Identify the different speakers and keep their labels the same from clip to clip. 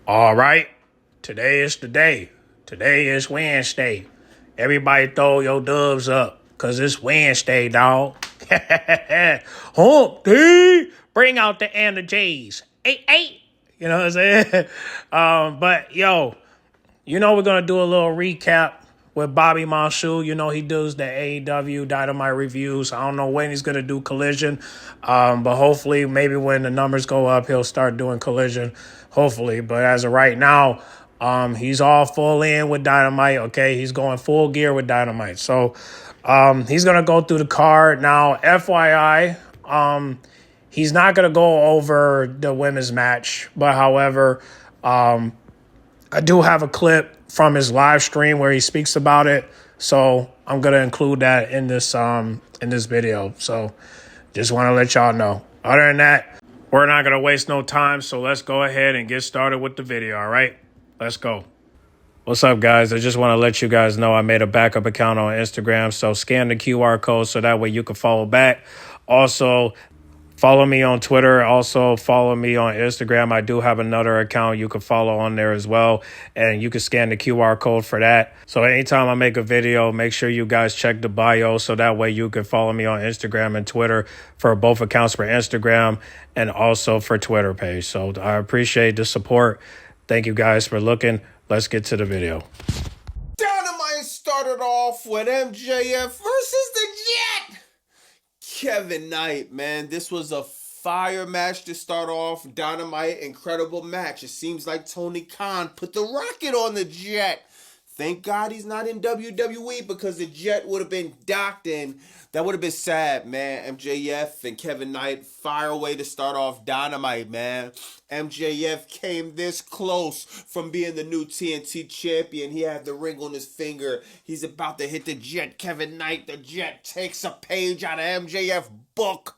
Speaker 1: All right, today is the day. Today is Wednesday. Everybody throw your doves up, because it's Wednesday, dog. Hump day. Bring out the and the J's. Eight. You know what I'm saying? But, yo, we're going to do a little recap with Bobby Monsoon. He does the AEW Dynamite reviews. I don't know when he's going to do Collision, but hopefully maybe when the numbers go up, he'll start doing Collision, hopefully. But as of right now, he's all full in with Dynamite, okay? He's going full gear with Dynamite. So he's going to go through the card. Now, FYI, he's not going to go over the women's match, but however, I do have a clip from his live stream where he speaks about it, so I'm gonna include that in this video. So just want to let y'all know. Other than that, we're not gonna waste no time, so let's go ahead and get started with the video. All right, let's go. What's up, guys? I just want to let you guys know I made a backup account on Instagram, so scan the QR code so that way you can follow back. Also, follow me on Twitter. Also, follow me on Instagram. I do have another account you can follow on there as well. And you can scan the QR code for that. So anytime I make a video, make sure you guys check the bio so that way you can follow me on Instagram and Twitter for both accounts for Instagram and also for Twitter page. So I appreciate the support. Thank you guys for looking. Let's get to the video.
Speaker 2: Dynamite started off with MJF versus the Jet. Kevin Knight, man, this was a fire match to start off. Dynamite, incredible match. It seems like Tony Khan put the rocket on the Jet. Thank God he's not in WWE, because the Jet would have been docked in. That would have been sad, man. MJF and Kevin Knight fire away to start off Dynamite, man. MJF came this close from being the new TNT champion. He had the ring on his finger. He's about to hit the Jet. Kevin Knight, the Jet, takes a page out of MJF book.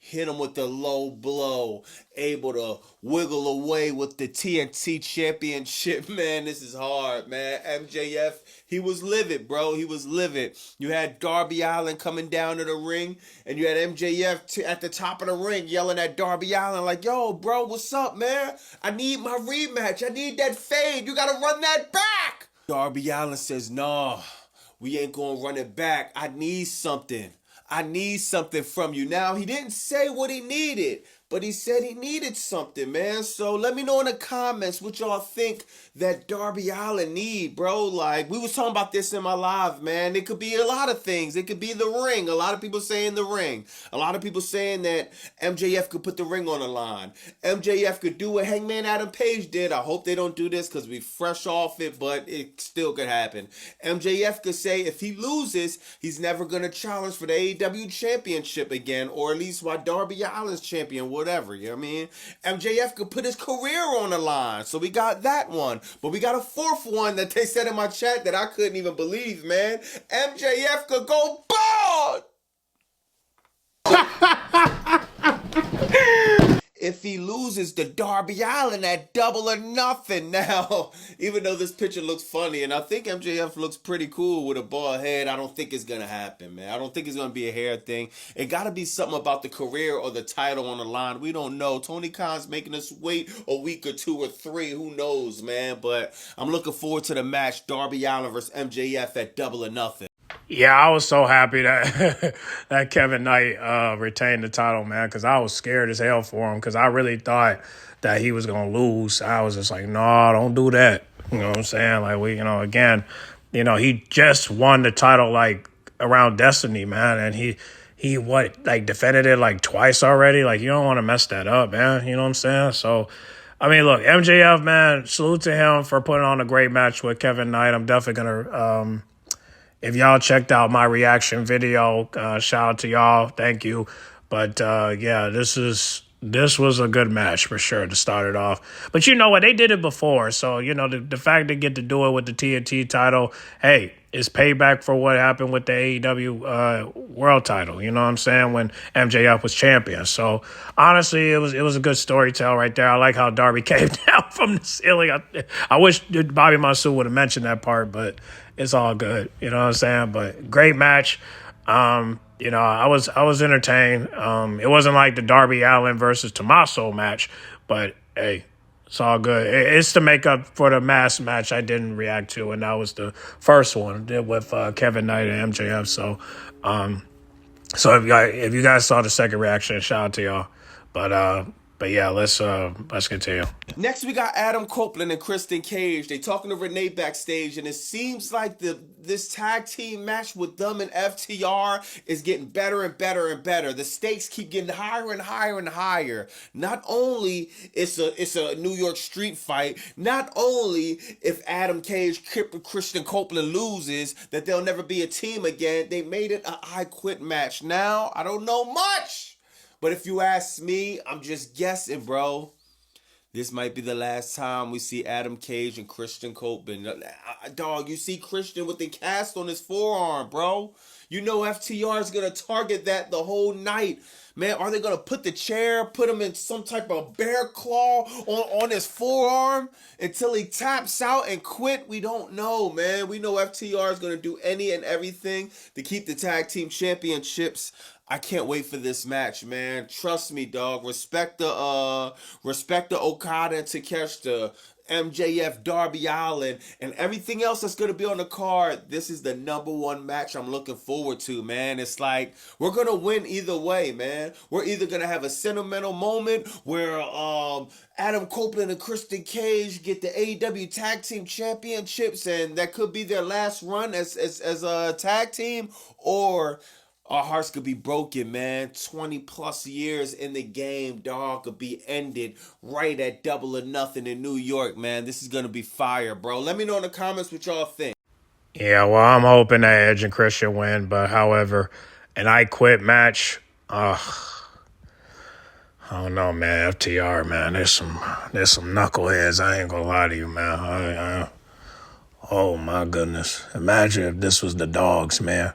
Speaker 2: Hit him with the low blow. Able to wiggle away with the TNT championship, man. This is hard, man. MJF, he was livid, bro. He was livid. You had Darby Allin coming down to the ring, and you had MJF at the top of the ring yelling at Darby Allin like, yo, bro, what's up, man? I need my rematch. I need that fade. You got to run that back. Darby Allin says, nah, we ain't going to run it back. I need something. I need something from you. Now, he didn't say what he needed, but he said he needed something, man. So let me know in the comments what y'all think that Darby Allin need, bro. Like, we was talking about this in my live, man. It could be a lot of things. It could be the ring. A lot of people saying the ring. A lot of people saying that MJF could put the ring on the line. MJF could do what Hangman Adam Page did. I hope they don't do this because we fresh off it, but it still could happen. MJF could say if he loses, he's never going to challenge for the AEW championship again, or at least while Darby Allin's champion, whatever, you know what I mean? MJF could put his career on the line, so we got that one. But we got a fourth one that they said in my chat that I couldn't even believe, man. MJF could go bald! If he loses to Darby Allin at Double or Nothing. Now, even though this picture looks funny, and I think MJF looks pretty cool with a bald head, I don't think it's going to happen, man. I don't think it's going to be a hair thing. It got to be something about the career or the title on the line. We don't know. Tony Khan's making us wait a week or two or three. Who knows, man? But I'm looking forward to the match, Darby Allin versus MJF at Double or Nothing.
Speaker 1: Yeah, I was so happy that that Kevin Knight retained the title, man, because I was scared as hell for him, because I really thought that he was going to lose. I was just like, no, don't do that. You know what I'm saying? Like, again, he just won the title, like, around Destiny, man, and he defended it, like, twice already. Like, you don't want to mess that up, man. You know what I'm saying? So, I mean, look, MJF, man, salute to him for putting on a great match with Kevin Knight. I'm definitely going to... if y'all checked out my reaction video, shout out to y'all. Thank you. But, yeah, this was a good match for sure to start it off. But you know what? They did it before. So, the fact they get to do it with the TNT title, hey, it's payback for what happened with the AEW world title. You know what I'm saying? When MJF was champion. So, honestly, it was a good storytell right there. I like how Darby came down from the ceiling. I wish Bobby Monsoon would have mentioned that part, but it's all good. You know what I'm saying? But great match. I was entertained. It wasn't like the Darby Allin versus Tommaso match, but hey, It's all good. It's to make up for the mass match I didn't react to, and that was the first one with Kevin Knight and MJF. So if you guys saw the second reaction, shout out to y'all. But yeah, let's continue.
Speaker 2: Next, we got Adam Copeland and Christian Cage. They talking to Renee backstage, and it seems like this tag team match with them and FTR is getting better and better and better. The stakes keep getting higher and higher and higher. Not only it's a New York street fight. Not only if Adam Cage, Christian Copeland loses, that they'll never be a team again. They made it a I Quit match. Now I don't know much. But if you ask me, I'm just guessing, bro. This might be the last time we see Adam Cage and Christian Copeland. Dog, you see Christian with the cast on his forearm, bro. You know FTR is going to target that the whole night. Man, are they going to put the chair, put him in some type of bear claw on his forearm until he taps out and quit? We don't know, man. We know FTR is going to do any and everything to keep the tag team championships. I can't wait for this match, man. Trust me, dog. Respect the Okada and Takeshita, MJF, Darby Allin, and everything else that's going to be on the card. This is the number one match I'm looking forward to, man. It's like we're going to win either way, man. We're either going to have a sentimental moment where Adam Copeland and Christian Cage get the AEW Tag Team Championships, and that could be their last run as a tag team, or our hearts could be broken, man. 20 plus years in the game, dog, could be ended right at Double or Nothing in New York, man. This is going to be fire, bro. Let me know in the comments what y'all think.
Speaker 1: Yeah, well, I'm hoping that Edge and Christian win, but however, an I Quit match, I don't know, man. FTR, man, there's some knuckleheads. I ain't gonna lie to you, man. Oh my goodness, imagine if this was the Dogs, man.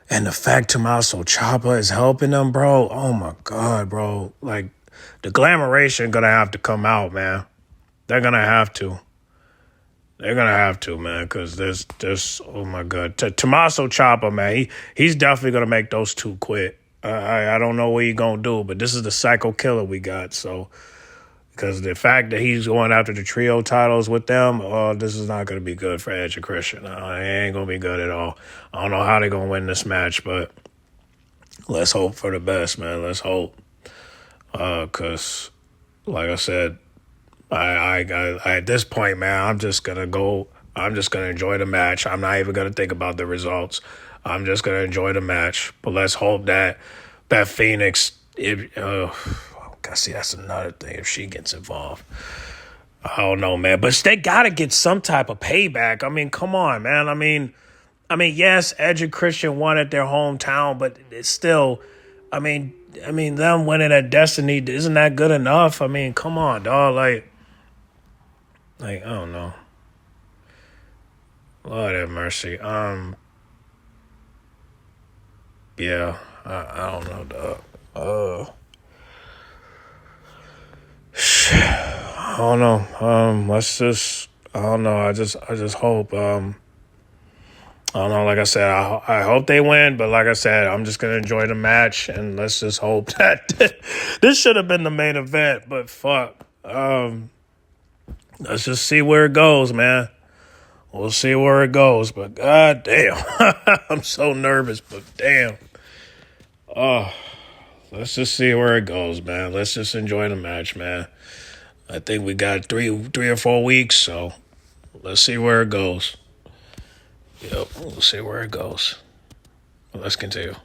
Speaker 1: And the fact Tommaso Ciampa is helping them, bro. Oh my God, bro. Like, the glamoration gonna have to come out, man. They're gonna have to. Man, because there's oh my God. Tommaso Ciampa, man, he's definitely gonna make those two quit. I don't know what he's gonna do, but this is the psycho killer we got, so. Because the fact that he's going after the trio titles with them, this is not going to be good for Edge and Christian. It ain't going to be good at all. I don't know how they're going to win this match, but let's hope for the best, man. Let's hope. Because, like I said, I at this point, man, I'm just going to enjoy the match. I'm not even going to think about the results. I'm just going to enjoy the match. But let's hope that Phoenix... see, that's another thing if she gets involved. I don't know, man. But they got to get some type of payback. I mean, come on, man. I mean, yes, Edge and Christian won at their hometown, but it's still, I mean, them winning at Destiny, isn't that good enough? I mean, come on, dog. Like I don't know. Lord have mercy. Yeah, I don't know, dog. I don't know. I don't know. I just hope. I don't know. Like I said, I hope they win. But like I said, I'm just gonna enjoy the match, and let's just hope that this should have been the main event. But fuck. Let's just see where it goes, man. We'll see where it goes. But god damn, I'm so nervous. But damn. Let's just see where it goes, man. Let's just enjoy the match, man. I think we got three or 4 weeks, so let's see where it goes. Yep, we'll see where it goes. Let's continue.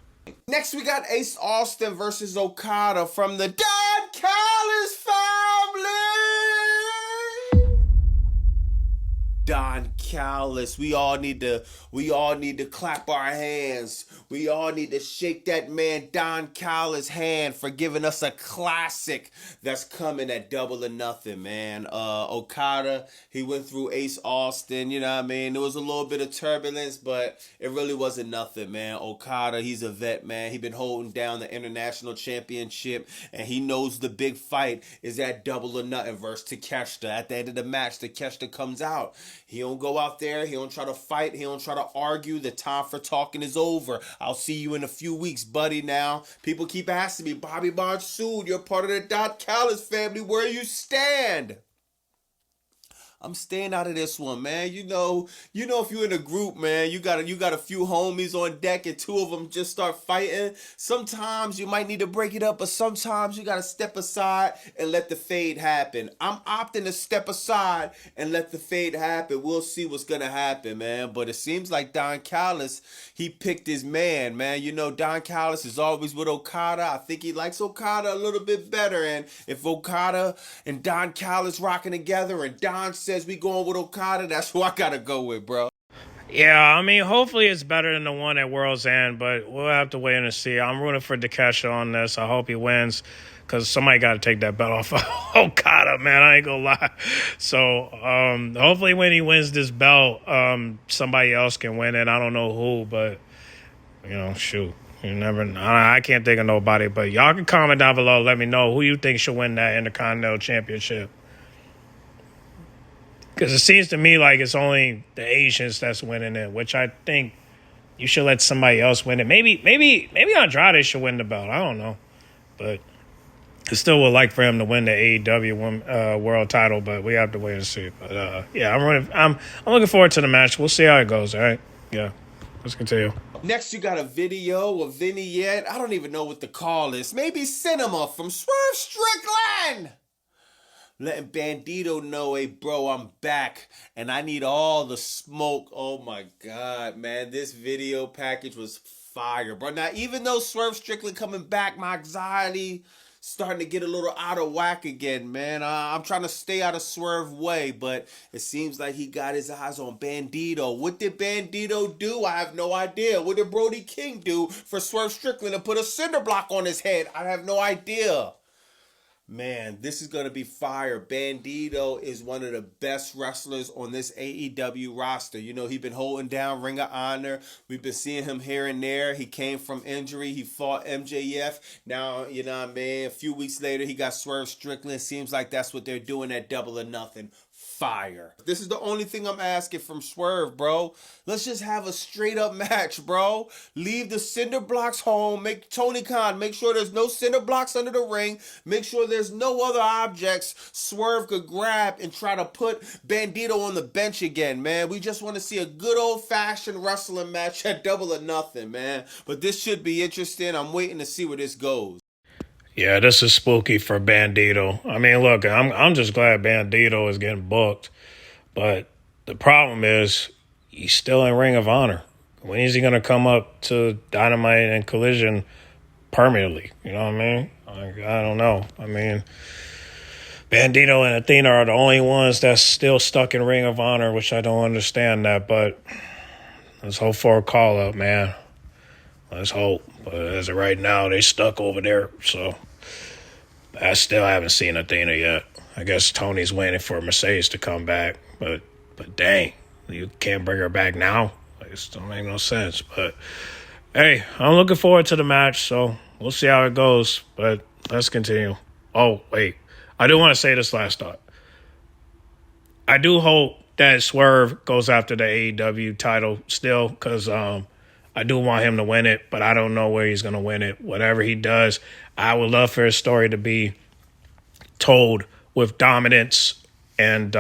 Speaker 2: Next, we got Ace Austin versus Okada from the Don Callis family. Don Callis, we all need to clap our hands. We all need to shake that man Don Callis' hand for giving us a classic that's coming at Double or Nothing, man. Okada, he went through Ace Austin, you know what I mean? There was a little bit of turbulence, but it really wasn't nothing, man. Okada, he's a vet, man. He been holding down the international championship, and he knows the big fight is at Double or Nothing versus Takeshita. At the end of the match, Takeshita comes out. He don't go out there. He don't try to fight. He don't try to argue. The time for talking is over. I'll see you in a few weeks, buddy. Now, people keep asking me, Bobby Monsoon, you're part of the Don Callis family. Where you stand? I'm staying out of this one, man. If you're in a group, man, you got a few homies on deck and two of them just start fighting. Sometimes you might need to break it up, but sometimes you got to step aside and let the fade happen. I'm opting to step aside and let the fade happen. We'll see what's going to happen, man. But it seems like Don Callis, he picked his man, man. Don Callis is always with Okada. I think he likes Okada a little bit better. And if Okada and Don Callis rocking together and Don says we going with Okada, that's who I gotta go with, bro.
Speaker 1: Yeah, I mean, hopefully it's better than the one at World's End, but we'll have to wait and see. I'm rooting for Takesha on this. I hope he wins, because somebody got to take that belt off of Okada, man. I ain't gonna lie. So hopefully when he wins this belt, somebody else can win it. I don't know who, but, shoot. You never. I can't think of nobody, but y'all can comment down below. Let me know who you think should win that Intercontinental Championship. Because it seems to me like it's only the Asians that's winning it, which I think you should let somebody else win it. Maybe Andrade should win the belt. I don't know, but I still would like for him to win the AEW world title. But we have to wait and see. But yeah, I'm looking forward to the match. We'll see how it goes. All right, yeah, let's continue.
Speaker 2: Next, you got a video, a vignette. I don't even know what to call this. Maybe cinema from Swerve Strickland. Letting Bandito know, hey, bro, I'm back, and I need all the smoke. Oh, my God, man. This video package was fire, bro. Now, even though Swerve Strickland coming back, my anxiety starting to get a little out of whack again, man. I'm trying to stay out of Swerve way, but it seems like he got his eyes on Bandito. What did Bandito do? I have no idea. What did Brody King do for Swerve Strickland to put a cinder block on his head? I have no idea. Man, this is going to be fire. Bandito is one of the best wrestlers on this AEW roster. He's been holding down Ring of Honor. We've been seeing him here and there. He came from injury. He fought MJF. Now, a few weeks later, he got Swerve Strickland. Seems like that's what they're doing at Double or Nothing. Fire. This is the only thing I'm asking from Swerve, bro. Let's just have a straight up match, bro. Leave the cinder blocks home. Make Tony Khan make sure there's no cinder blocks under the ring. Make sure there's no other objects Swerve could grab and try to put Bandito on the bench again, man. We just want to see a good old fashioned wrestling match at Double or Nothing, man. But this should be interesting. I'm waiting to see where this goes.
Speaker 1: Yeah, this is spooky for Bandito. I mean, look, I'm just glad Bandito is getting booked, but the problem is he's still in Ring of Honor. When is he going to come up to Dynamite and Collision permanently? You know what I mean? I don't know. I mean, Bandito and Athena are the only ones that's still stuck in Ring of Honor, which I don't understand that, but let's hope for a call-up, man. Let's hope. But as of right now, they stuck over there. So I still haven't seen Athena yet. I guess Tony's waiting for Mercedes to come back. But dang, you can't bring her back now? It don't make no sense. But hey, I'm looking forward to the match. So we'll see how it goes. But let's continue. Oh, wait. I do want to say this last thought. I do hope that Swerve goes after the AEW title still, because I do want him to win it, but I don't know where he's going to win it. Whatever he does, I would love for his story to be told with dominance, and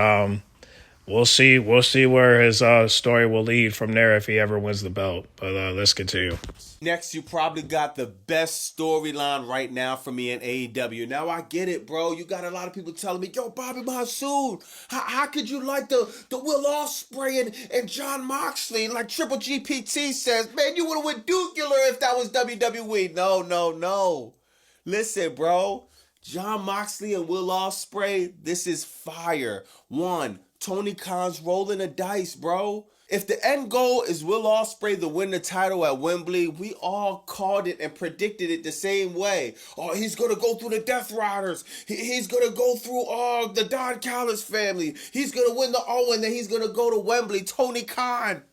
Speaker 1: we'll see where his story will lead from there if he ever wins the belt. But let's continue.
Speaker 2: Next, you probably got the best storyline right now for me in AEW. Now, I get it, bro. You got a lot of people telling me, yo, Bobby Monsoon, how could you like the Will Ospreay and John Moxley? Like Triple GPT says, man, you would have went nuclear if that was WWE. No. Listen, bro. John Moxley and Will Ospreay, this is fire. One, Tony Khan's rolling the dice, bro. If the end goal is Will Ospreay to win the title at Wembley, we all called it and predicted it the same way. Oh, he's going to go through the Death Riders. He's going to go through the Don Callis family. He's going to win the Owen, then he's going to go to Wembley. Tony Khan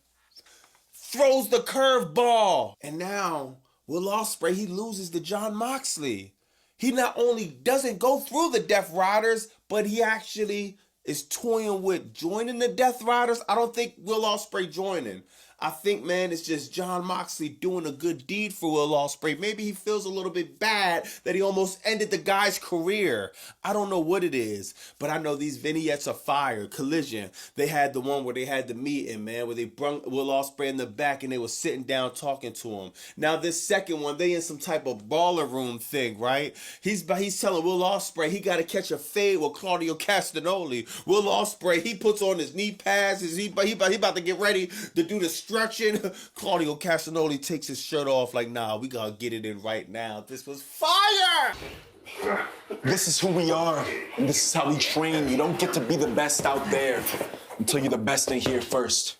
Speaker 2: throws the curveball. And now, Will Ospreay, he loses to John Moxley. He not only doesn't go through the Death Riders, but he actually is toying with joining the Death Riders. I don't think Will Ospreay joining. I think, man, it's just Jon Moxley doing a good deed for Will Ospreay. Maybe he feels a little bit bad that he almost ended the guy's career. I don't know what it is, but I know these vignettes are fire. Collision, they had the one where they had the meeting, man, where they brung Will Ospreay in the back and they were sitting down talking to him. Now this second one, they in some type of baller room thing, right? He's telling Will Ospreay he got to catch a fade with Claudio Castagnoli. Will Ospreay, he puts on his knee pads, he about to get ready to do the stretching. Claudio Castagnoli takes his shirt off like, nah, we gotta get it in right now. This was fire!
Speaker 3: This is who we are. And this is how we train. You don't get to be the best out there until you're the best in here first.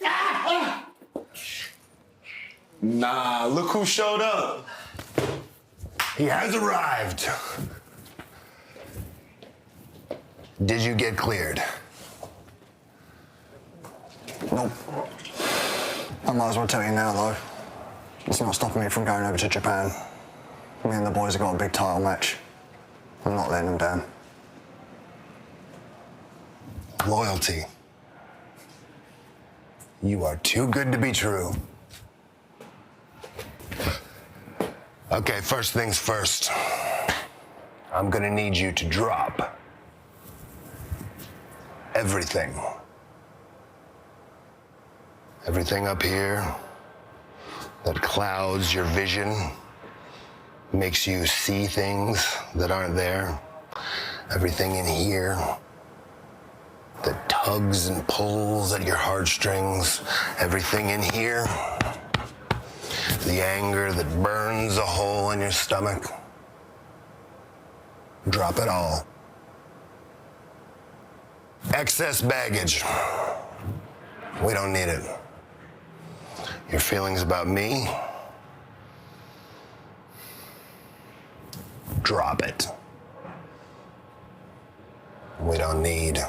Speaker 3: Nah, look who showed up.
Speaker 4: He has arrived. Did you get cleared?
Speaker 5: Nope. I might as well tell you now, though. It's not stopping me from going over to Japan. Me and the boys have got a big title match. I'm not letting them down.
Speaker 4: Loyalty. You are too good to be true. Okay, first things first. I'm gonna need you to drop everything. Everything up here that clouds your vision, makes you see things that aren't there. Everything in here that tugs and pulls at your heartstrings. Everything in here, the anger that burns a hole in your stomach. Drop it all. Excess baggage. We don't need it. Your feelings about me, drop it. We don't need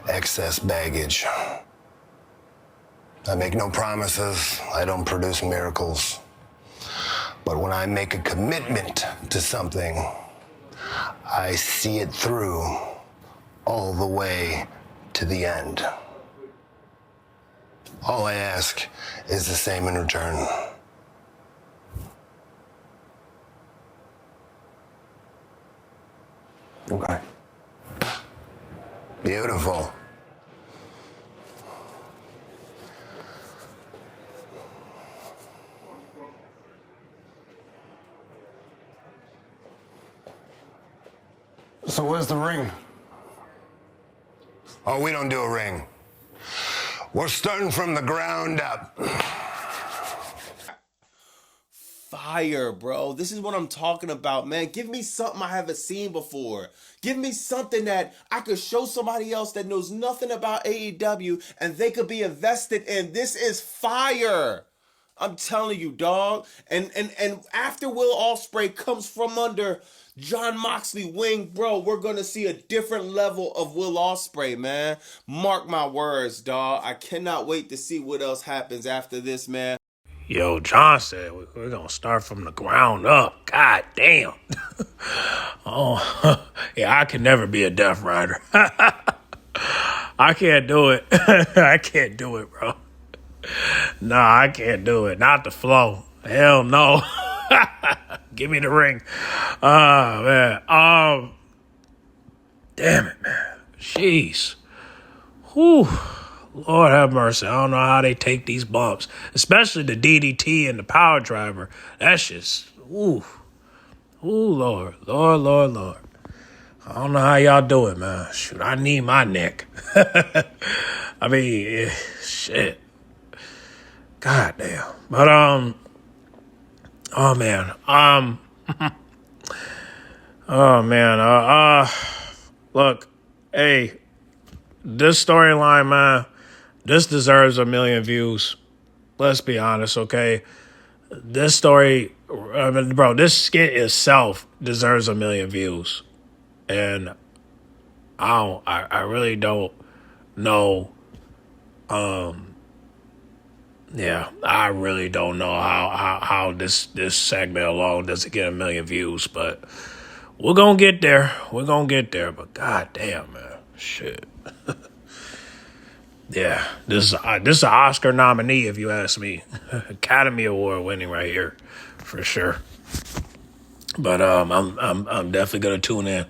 Speaker 4: excess baggage. I make no promises. I don't produce miracles. But when I make a commitment to something, I see it through all the way to the end. All I ask is the same in return.
Speaker 5: Okay.
Speaker 4: Beautiful.
Speaker 5: So where's the ring?
Speaker 4: Oh, we don't do a ring. We're starting from the ground up.
Speaker 2: Fire, bro. This is what I'm talking about, man. Give me something I haven't seen before. Give me something that I could show somebody else that knows nothing about AEW and they could be invested in. This is fire. I'm telling you, dog. And after Will Ospreay comes from under Jon Moxley wing, bro, we're going to see a different level of Will Ospreay, man. Mark my words, dog. I cannot wait to see what else happens after this, man.
Speaker 1: Yo, John said we're going to start from the ground up. God damn. Oh, yeah, I can never be a Death Rider. I can't do it. I can't do it, bro. Nah, I can't do it. Not the flow. Hell no. Give me the ring. Oh, man. Damn it, man. Jeez. Whew. Lord have mercy. I don't know how they take these bumps, especially the DDT and the power driver. That's just, ooh. Ooh, Lord. Lord. I don't know how y'all do it, man. Shoot, I need my neck. I mean, shit. God damn. But, oh, man. Oh, man. Look, hey, this storyline, man, this deserves 1 million views. Let's be honest, okay? This story, I mean, bro, this skit itself deserves 1 million views. And I really don't know, yeah, I really don't know how this segment alone doesn't get 1 million views, but we're gonna get there. But goddamn, man, shit. Yeah, this is an Oscar nominee, if you ask me. Academy Award winning right here, for sure. But I'm definitely gonna tune in,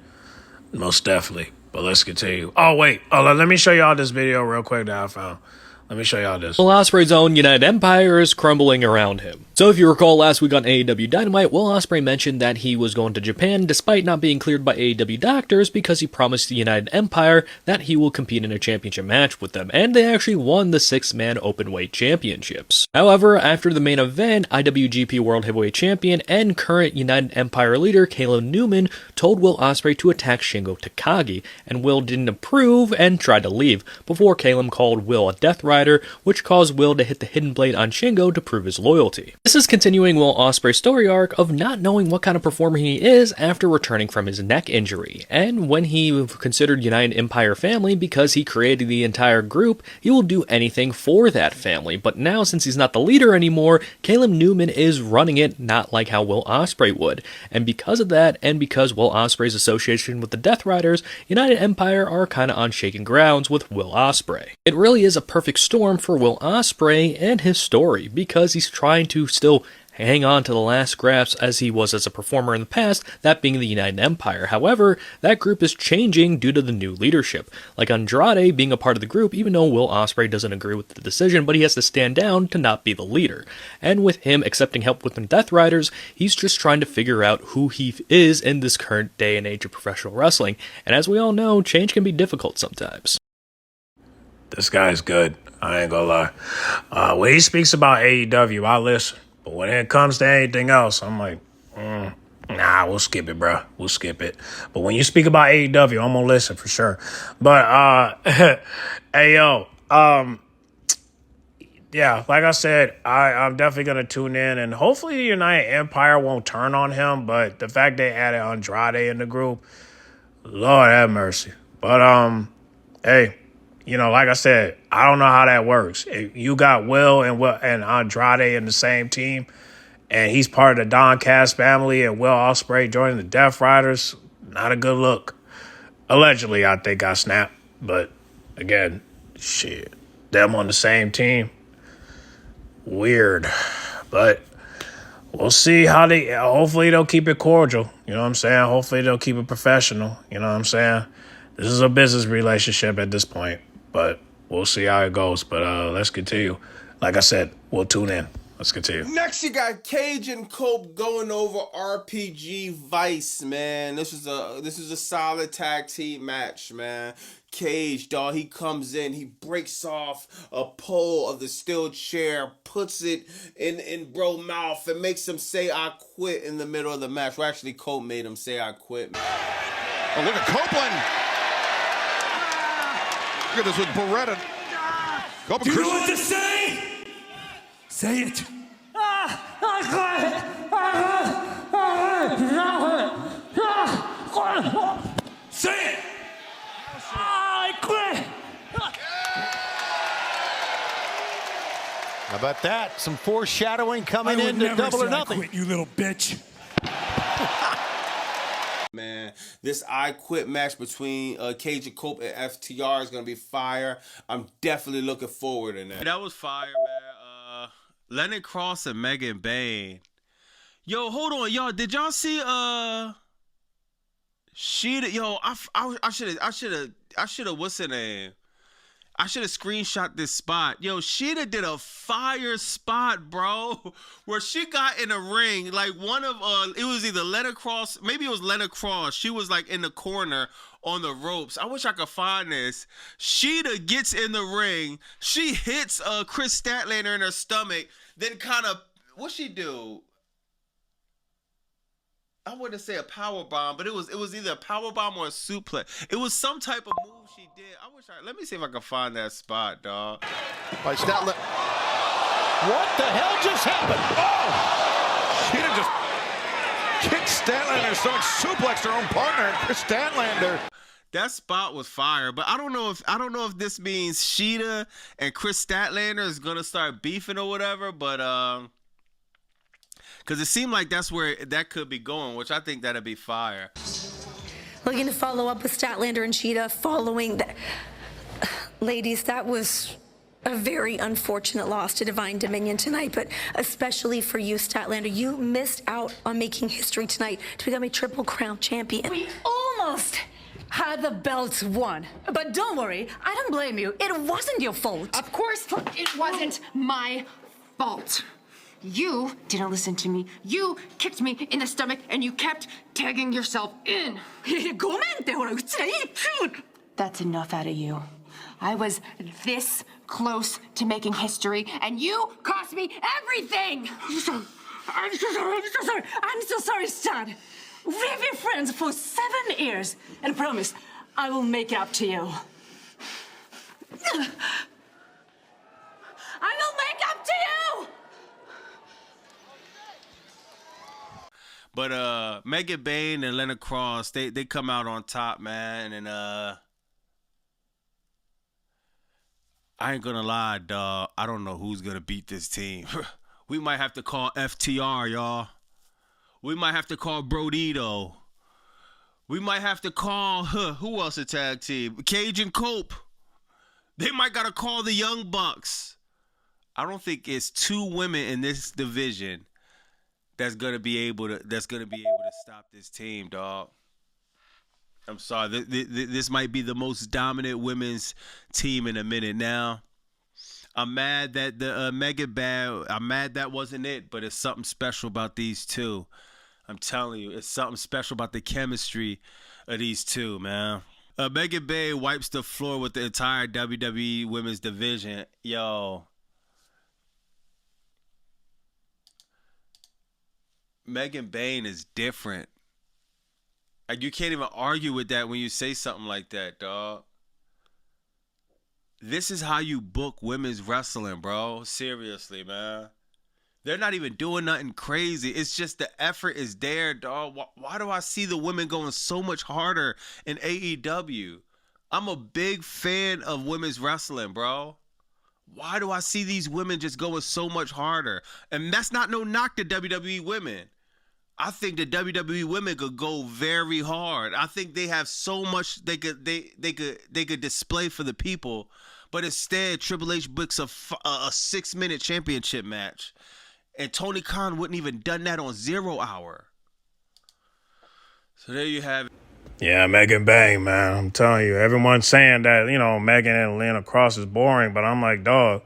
Speaker 1: most definitely. But let's continue. Oh wait, let me show y'all this video real quick that I found. Let me show y'all this.
Speaker 6: Will Ospreay's own United Empire is crumbling around him. So if you recall last week on AEW Dynamite, Will Ospreay mentioned that he was going to Japan despite not being cleared by AEW doctors because he promised the United Empire that he will compete in a championship match with them, and they actually won the 6-man openweight championships. However, after the main event, IWGP World Heavyweight Champion and current United Empire leader Caleb Newman told Will Ospreay to attack Shingo Takagi, and Will didn't approve and tried to leave, before Caleb called Will a Death Rider, which caused Will to hit the hidden blade on Shingo to prove his loyalty. This is continuing Will Ospreay's story arc of not knowing what kind of performer he is after returning from his neck injury, and when he considered United Empire family because he created the entire group, he will do anything for that family. But now, since he's not the leader anymore, Caleb Newman is running it, not like how Will Ospreay would. And because of that, and because Will Ospreay's association with the Death Riders, United Empire are kinda on shaky grounds with Will Ospreay. It really is a perfect storm for Will Ospreay and his story, because he's trying to still hang on to the last grasp as he was as a performer in the past, that being the United Empire. However, that group is changing due to the new leadership, like Andrade being a part of the group even though Will Ospreay doesn't agree with the decision, but he has to stand down to not be the leader. And with him accepting help with the Death Riders, he's just trying to figure out who he is in this current day and age of professional wrestling, and as we all know, change can be difficult sometimes.
Speaker 1: This guy's good. I ain't gonna lie. When he speaks about AEW, I listen. But when it comes to anything else, I'm like, nah, we'll skip it, bro. We'll skip it. But when you speak about AEW, I'm gonna listen for sure. But hey yo, yeah, like I said, I'm definitely gonna tune in, and hopefully the United Empire won't turn on him. But the fact they added Andrade in the group, Lord have mercy. But hey. You know, like I said, I don't know how that works. If you got Will and Andrade in the same team, and he's part of the Don Cass family, and Will Ospreay joining the Death Riders, not a good look. Allegedly, I think I snapped. But, again, shit. Them on the same team. Weird. But we'll see how hopefully they'll keep it cordial. You know what I'm saying? Hopefully they'll keep it professional. You know what I'm saying? This is a business relationship at this point. But we'll see how it goes. But let's continue. Like I said, we'll tune in. Let's continue.
Speaker 2: Next, you got Cage and Cope going over RPG Vice, man. This is a solid tag team match, man. Cage, dog, he comes in, he breaks off a pole of the steel chair, puts it in bro mouth, and makes him say "I quit" in the middle of the match. Well, actually, Cope made him say "I quit." Man.
Speaker 7: Oh, look at Copeland. Look at this with Beretta.
Speaker 8: Do you know what to say? Say it. Say it. I quit.
Speaker 7: How about that? Some foreshadowing coming in to Double or Nothing.
Speaker 8: I quit, you little bitch.
Speaker 2: Man, this I Quit match between Cage and Cope and FTR is gonna be fire. I'm definitely looking forward to that. That was fire, man. Lennon Cross and Megan Bayne. Yo, hold on, y'all. Did y'all see Sheeta? Yo, I should have. What's her name? I should have screenshot this spot. Yo, Sheeta did a fire spot, bro, where she got in a ring. Like one of, it was either Lena Cross, maybe it was Lena Cross. She was like in the corner on the ropes. I wish I could find this. Sheeta gets in the ring. She hits Chris Statlander in her stomach. Then kind of, what'd she do? I wouldn't say a power bomb, but it was either a power bomb or a suplex. It was some type of move she did. Let me see if I can find that spot, dog.
Speaker 7: By Statlander. What the hell just happened? Oh! She just kicked Statlander, stomach, suplexed her own partner, Chris Statlander.
Speaker 2: That spot was fire, but I don't know if this means Sheeta and Chris Statlander is gonna start beefing or whatever, but because it seemed like that's where that could be going, which I think that'd be fire.
Speaker 9: Looking to follow up with Statlander and Sheeta following Ladies, that was a very unfortunate loss to Divine Dominion tonight, but especially for you, Statlander. You missed out on making history tonight to become a Triple Crown champion.
Speaker 10: We almost had the belts won. But don't worry, I don't blame you. It wasn't your fault.
Speaker 11: Of course, it wasn't my fault. You didn't listen to me. You kicked me in the stomach and you kept tagging yourself in. That's enough out of you. I was this close to making history and you cost me everything.
Speaker 10: I'm so sorry. I'm so sorry, Stan. We've been friends for 7 years, and promise, I will make up to you. I will make up to you!
Speaker 2: But Megan Bayne and Lena Cross, they come out on top, man, and I ain't gonna lie, dawg. I don't know who's gonna beat this team. We might have to call FTR, y'all. We might have to call Brodito. We might have to call, who else a tag team? Cage and Cope. They might gotta call the Young Bucks. I don't think it's 2 women in this division that's gonna be able to stop this team, dog. I'm sorry. This might be the most dominant women's team in a minute now. I'm mad that the I'm mad that wasn't it, but it's something special about these two. I'm telling you, it's something special about the chemistry of these two, man. Megan Bayne wipes the floor with the entire WWE women's division. Yo. Megan Bayne is different. Like, you can't even argue with that when you say something like that, dog. This is how you book women's wrestling, bro. Seriously, man. They're not even doing nothing crazy. It's just the effort is there, dog. Why do I see the women going so much harder in AEW? I'm a big fan of women's wrestling, bro. Why do I see these women just going so much harder? And that's not no knock to WWE women. I think the WWE women could go very hard. I think they have so much they could display for the people. But instead, Triple H books a 6-minute championship match. And Tony Khan wouldn't even done that on 0 Hour. So there you have it.
Speaker 1: Yeah, Megan Bayne, man. I'm telling you, everyone's saying that, Megan and Lena Cross is boring, but I'm like, dog,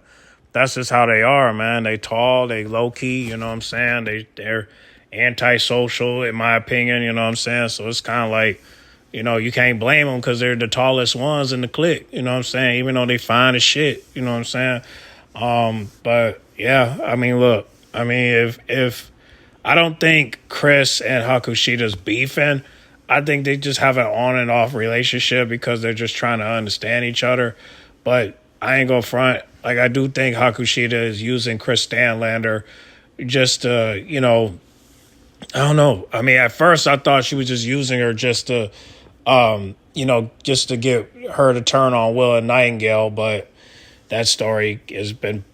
Speaker 1: that's just how they are, man. They tall, they low-key, you know what I'm saying? They're antisocial, in my opinion, you know what I'm saying? So it's kind of like, you can't blame them because they're the tallest ones in the clique, you know what I'm saying? Even though they fine as shit, you know what I'm saying? But, yeah, I mean, look. I mean, if I don't think Chris and Hakushida's beefing, I think they just have an on and off relationship because they're just trying to understand each other. But I ain't gonna front. Like, I do think Hakushida is using Chris Stanlander just to, I don't know. I mean, at first I thought she was just using her just to, just to get her to turn on Willa Nightingale. But that story has been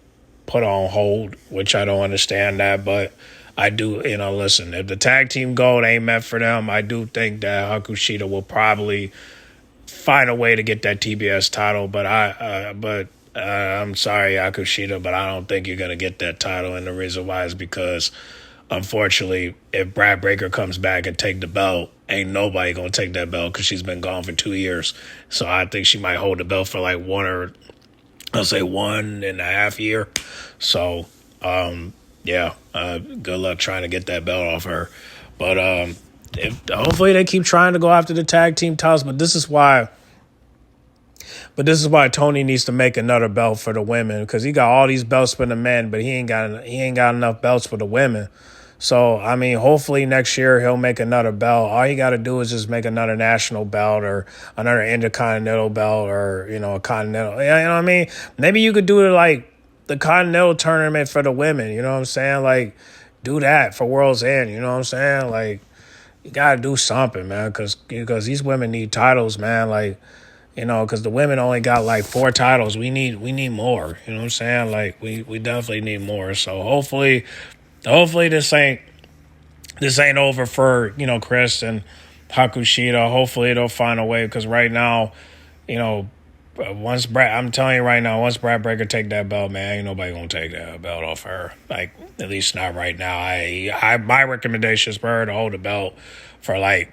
Speaker 1: put on hold, which I don't understand that, but I do, listen, if the tag team gold ain't meant for them, I do think that Hakushida will probably find a way to get that TBS title, but I'm sorry, Hakushida, but I don't think you're going to get that title, and the reason why is because, unfortunately, if Brad Breaker comes back and take the belt, ain't nobody going to take that belt because she's been gone for 2 years, so I think she might hold the belt for like 1.5 years. So, good luck trying to get that belt off her. But hopefully they keep trying to go after the tag team titles. But this is why Tony needs to make another belt for the women, because he got all these belts for the men, but he ain't got enough belts for the women. So, I mean, hopefully next year he'll make another belt. All you got to do is just make another national belt or another intercontinental belt or, a continental. You know what I mean? Maybe you could do it like the continental tournament for the women. You know what I'm saying? Like, do that for World's End. You know what I'm saying? Like, you got to do something, man, because these women need titles, man. Like, because the women only got like 4 titles. We need more. You know what I'm saying? Like, we definitely need more. So hopefully this ain't over for, Chris and Hakushida. Hopefully they'll find a way, because right now, I'm telling you right now, once Brad Breaker take that belt, man, ain't nobody gonna take that belt off her. Like, at least not right now. My recommendation is for her to hold the belt for like,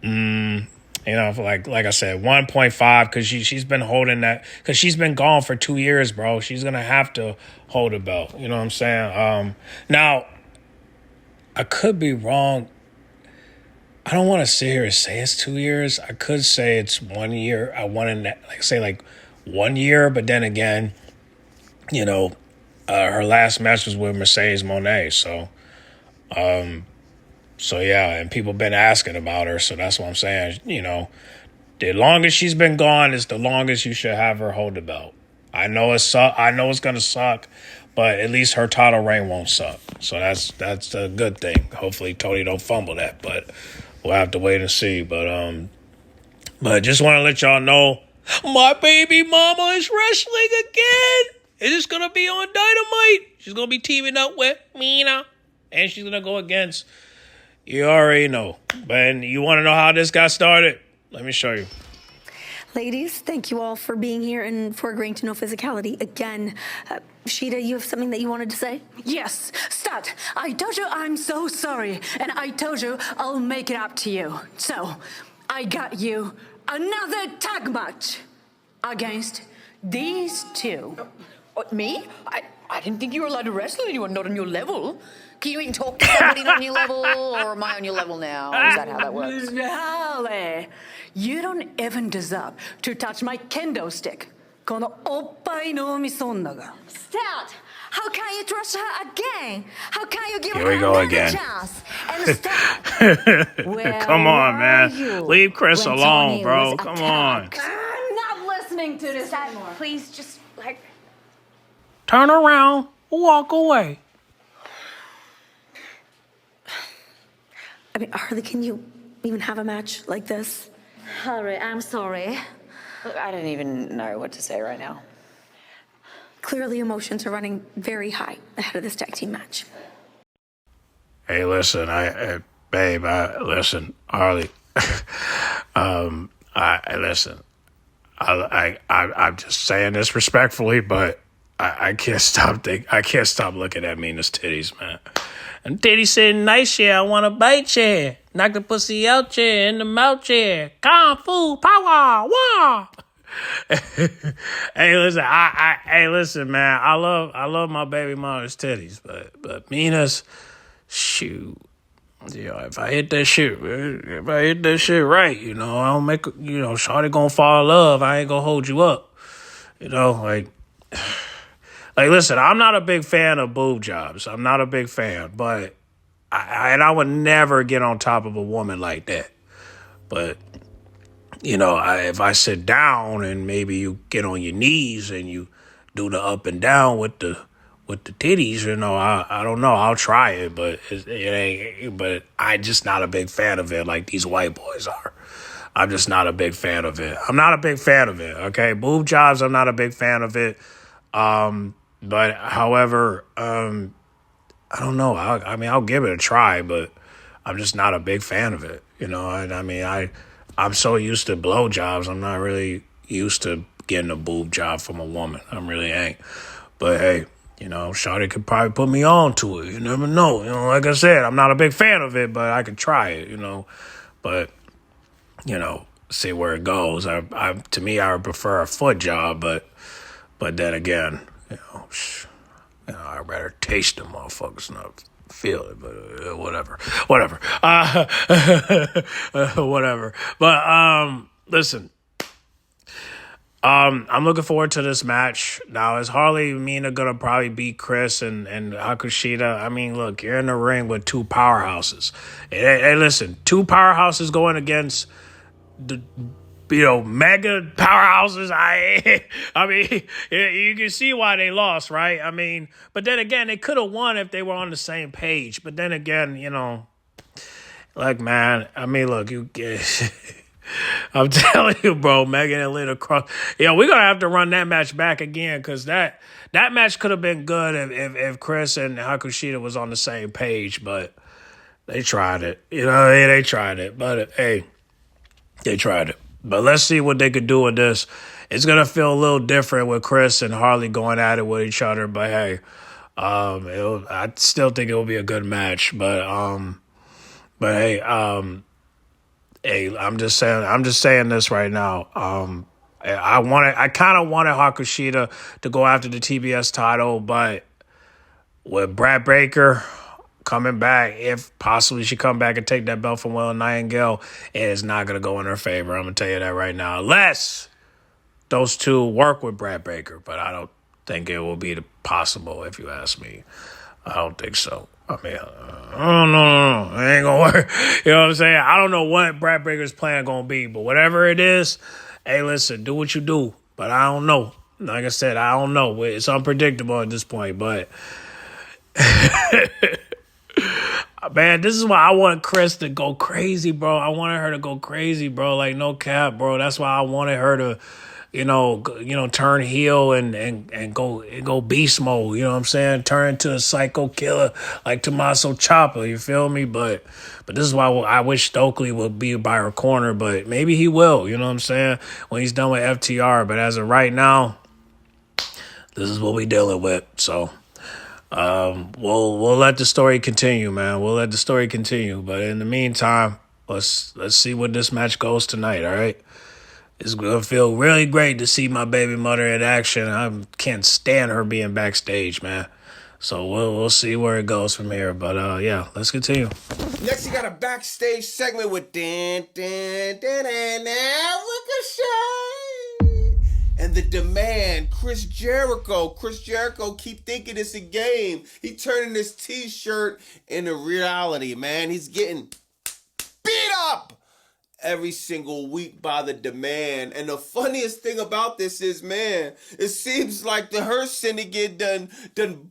Speaker 1: for like I said, 1.5, because she's been holding that, because she's been gone for 2 years, bro. She's gonna have to hold the belt. You know what I'm saying? Now, I could be wrong. I don't want to sit here and say it's 2 years. I could say it's 1 year. I want to say 1 year, but then again, her last match was with Mercedes Moné. So yeah, and people been asking about her. So that's what I'm saying. The longest she's been gone is the longest you should have her hold the belt. I know it's gonna suck, but at least her title reign won't suck. So that's a good thing. Hopefully Tony don't fumble that, but we'll have to wait and see. But just want to let y'all know, my baby mama is wrestling again. It is going to be on Dynamite. She's going to be teaming up with Mina. And she's going to go against, you already know. But you want to know how this got started? Let me show you.
Speaker 9: Ladies, thank you all for being here and for agreeing to no physicality again. Sheeta, you have something that you wanted to say?
Speaker 10: Yes, Stud, I told you I'm so sorry, and I told you I'll make it up to you. So, I got you another tag match against these two.
Speaker 11: Me? I didn't think you were allowed to wrestle anyone not on your level. Can you even talk to somebody not on your level, or am I on your level now? Is that how that works?
Speaker 10: Holly, you don't even deserve to touch my kendo stick. このおっぱいのみそんなが。
Speaker 9: Stout, how can you trust her again? How can you give
Speaker 1: Here
Speaker 9: her
Speaker 1: we go
Speaker 9: another
Speaker 1: again.
Speaker 9: chance? And Stout,
Speaker 1: Come on, man.
Speaker 9: you
Speaker 1: Leave Chris
Speaker 9: when
Speaker 1: alone,
Speaker 9: Tony
Speaker 1: bro.
Speaker 9: was
Speaker 1: Come on.
Speaker 9: attacked?
Speaker 10: I'm not listening to this anymore.
Speaker 11: Please just,
Speaker 1: Turn around, walk away.
Speaker 9: I mean, Harley, can you even have a match like this?
Speaker 12: Harry, I'm sorry.
Speaker 11: Look, I don't even know what to say right now.
Speaker 9: Clearly, emotions are running very high ahead of this tag team match.
Speaker 1: Hey, listen, listen, Harley. I'm just saying this respectfully, but I can't stop looking at Mina's titties, man. And titties sitting nice, yeah. I want to bite you. Knock the pussy out, yeah, in the mouth, yeah. Kung Fu power, wah. Hey, listen, man. I love my baby mama's titties, but Mina's, shoot. If I hit that shit right, I don't make, shawty gonna fall in love. I ain't gonna hold you up. Listen, I'm not a big fan of boob jobs. I'm not a big fan, but I would never get on top of a woman like that. But, if I sit down and maybe you get on your knees and you do the up and down with the titties, I don't know. I'll try it, but it ain't. But I'm just not a big fan of it like these white boys are. I'm just not a big fan of it. I'm not a big fan of it. Okay, boob jobs. I'm not a big fan of it. But however, I don't know. I'll give it a try, but I'm just not a big fan of it. I'm so used to blowjobs. I'm not really used to getting a boob job from a woman. I really ain't. But hey, shawty could probably put me on to it. You never know. Like I said, I'm not a big fan of it, but I could try it. But see where it goes. To me, I would prefer a foot job, but then again, I'd rather taste the motherfuckers, not feel it, but whatever. Whatever. But, listen, I'm looking forward to this match. Now, is Harley and Mina gonna probably beat Chris and Hakushita? Look, you're in the ring with two powerhouses. Hey, listen, two powerhouses going against the mega powerhouses. You can see why they lost, right? But then again, they could have won if they were on the same page. But then again, look, you get. I'm telling you, bro, Megan and Lita Cross. We're gonna have to run that match back again because that match could have been good if Chris and Hakushita was on the same page. But they tried it. They tried it. But hey, they tried it. But let's see what they could do with this. It's gonna feel a little different with Chris and Harley going at it with each other. But hey, I still think it will be a good match. But hey, hey, I'm just saying this right now. I kind of wanted Hakushita to go after the TBS title, but with Brad Baker coming back, if possibly she come back and take that belt from Will Nightingale, it is not going to go in her favor. I'm going to tell you that right now. Unless those two work with Brad Baker, but I don't think it will be possible if you ask me. I don't think so. I mean, no. It ain't going to work. You know what I'm saying? I don't know what Brad Baker's plan going to be, but whatever it is, hey, listen, do what you do. But I don't know. Like I said, I don't know. It's unpredictable at this point, but man, this is why I want Chris to go crazy, bro. I wanted her to go crazy, bro. Like, no cap, bro. That's why I wanted her to, turn heel and go beast mode. You know what I'm saying? Turn into a psycho killer like Tommaso Ciampa. You feel me? But this is why I wish Stokely would be by her corner. But maybe he will. You know what I'm saying? When he's done with FTR. But as of right now, this is what we dealing with. So. We'll let the story continue, man. We'll let the story continue. But in the meantime, let's see what this match goes tonight, all right? It's gonna feel really great to see my baby mother in action. I can't stand her being backstage, man. So we'll see where it goes from here. But yeah, let's continue.
Speaker 2: Next, you got a backstage segment with Ricochet. And the demand, Chris Jericho. Chris Jericho keep thinking it's a game. He turning this t-shirt into reality, man. He's getting beat up every single week by the demand. And the funniest thing about this is, man, it seems like the Hurt Syndicate done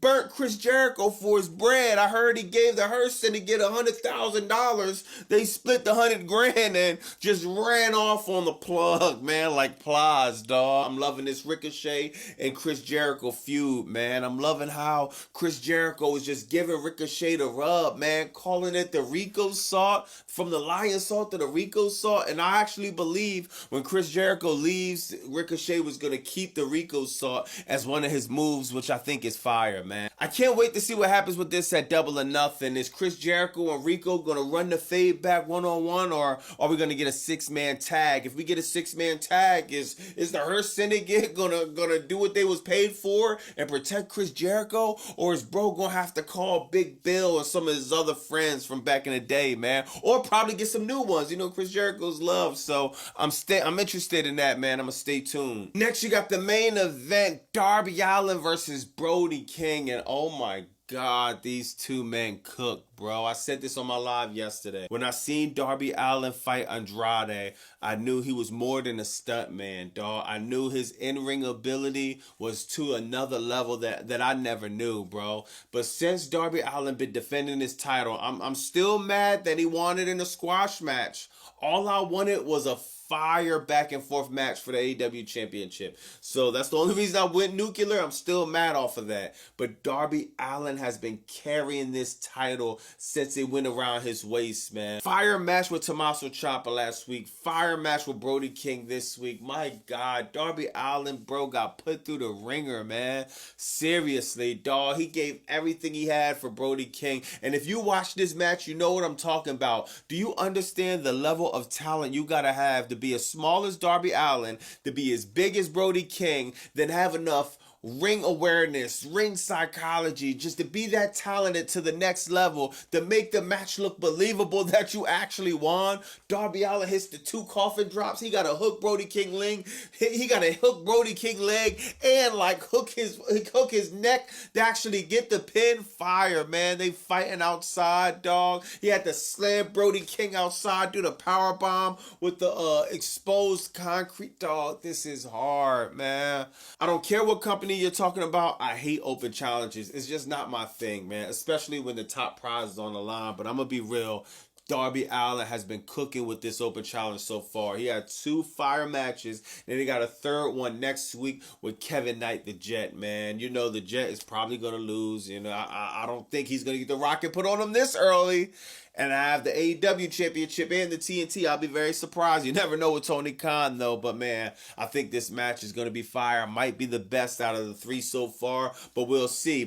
Speaker 2: burnt Chris Jericho for his bread. I heard he gave the Hurt Syndicate $100,000. They split the $100,000 and just ran off on the plug, man, like plies, dog. I'm loving this Ricochet and Chris Jericho feud, man. I'm loving how Chris Jericho is just giving Ricochet the rub, man, calling it the Rico salt, from the lion salt to the Rico salt. And I actually believe when Chris Jericho leaves, Ricochet was going to keep the Rico salt as one of his moves, which I think is fire, man. I can't wait to see what happens with this at Double or Nothing. Is Chris Jericho and Rico going to run the fade back one-on-one, or are we going to get a six-man tag? If we get a six-man tag, is the Hurt Syndicate gonna do what they was paid for and protect Chris Jericho, or is bro going to have to call Big Bill and some of his other friends from back in the day, man? Or probably get some new ones. You know, Chris Jericho's love. So I'm interested in that, man. I'm gonna stay tuned. Next, you got the main event: Darby Allin versus Brody King, and oh my God, these two men cook, bro. I said this on my live yesterday. When I seen Darby Allin fight Andrade, I knew he was more than a stunt man, dog. I knew his in-ring ability was to another level that I never knew, bro. But since Darby Allin been defending his title, I'm still mad that he won it in a squash match. All I wanted was a fire back and forth match for the AEW championship. So that's the only reason I went nuclear. I'm still mad off of that. But Darby Allin has been carrying this title since it went around his waist, man. Fire match with Tommaso Ciampa last week. Fire match with Brody King this week. My God, Darby Allin, bro, got put through the ringer, man. Seriously, dog. He gave everything he had for Brody King. And if you watch this match, you know what I'm talking about. Do you understand the level of talent you gotta have to be as small as Darby Allin, to be as big as Brody King, then have enough ring awareness, ring psychology, just to be that talented to the next level, to make the match look believable that you actually won? Darby Allin hits the 2 coffin drops. He got to hook Brody King leg. He got to hook Brody King leg and like hook his neck to actually get the pin. Fire, man. They fighting outside, dog. He had to slam Brody King outside, do the power bomb with the exposed concrete, dog. This is hard, man. I don't care what company you're talking about. I hate open challenges. It's just not my thing, man, especially when the top prize is on the line. But I'm gonna be real, Darby Allin has been cooking with this open challenge so far. He had 2 fire matches. Then he got a third one next week with Kevin Knight, the Jet, man. You know the Jet is probably going to lose. You know, I don't think he's going to get the rocket put on him this early. And I have the AEW Championship and the TNT. I'll be very surprised. You never know with Tony Khan, though. But, man, I think this match is going to be fire. Might be the best out of the 3 so far. But we'll see.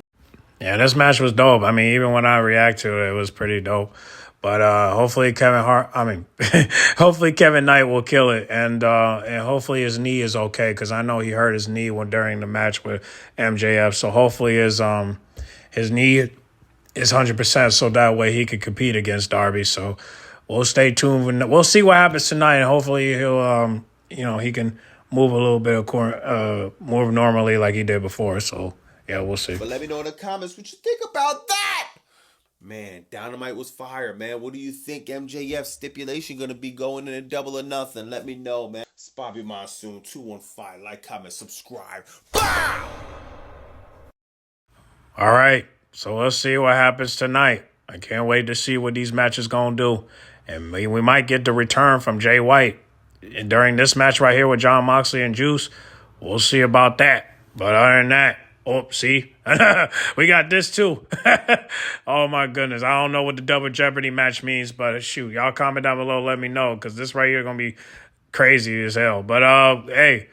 Speaker 1: Yeah, this match was dope. I mean, even when I react to it, it was pretty dope. But hopefully hopefully Kevin Knight will kill it, and hopefully his knee is okay, because I know he hurt his knee during the match with MJF. So hopefully his knee is 100%, so that way he could compete against Darby. So we'll stay tuned. We'll see what happens tonight, and hopefully he'll he can move a little bit more normally like he did before. So yeah, we'll see.
Speaker 2: But let me know in the comments what you think about that. Man, Dynamite was fire, man. What do you think MJF stipulation going to be going in a double or nothing? Let me know, man. It's Bobby Monsoon, 215. Like, comment, subscribe. Bow!
Speaker 1: All right, so let's see what happens tonight. I can't wait to see what these matches going to do. And we might get the return from Jay White. And during this match right here with John Moxley and Juice, we'll see about that. But other than that, oh, see? We got this too. Oh, my goodness. I don't know what the Double Jeopardy match means, but shoot, y'all comment down below. Let me know, because this right here going to be crazy as hell. But, hey,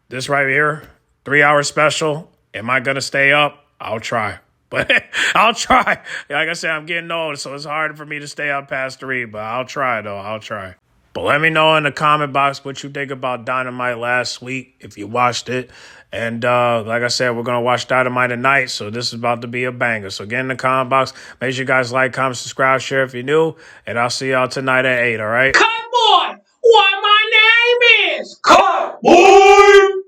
Speaker 1: this right here, 3-hour special. Am I going to stay up? I'll try. But I'll try. Like I said, I'm getting old, so it's hard for me to stay up past 3, but I'll try, though. I'll try. But let me know in the comment box what you think about Dynamite last week, if you watched it. And like I said, we're going to watch Dynamite tonight, so this is about to be a banger. So get in the comment box. Make sure you guys like, comment, subscribe, share if you're new. And I'll see y'all tonight at 8, all right?
Speaker 8: Cut boy! What my name is? Cut boy!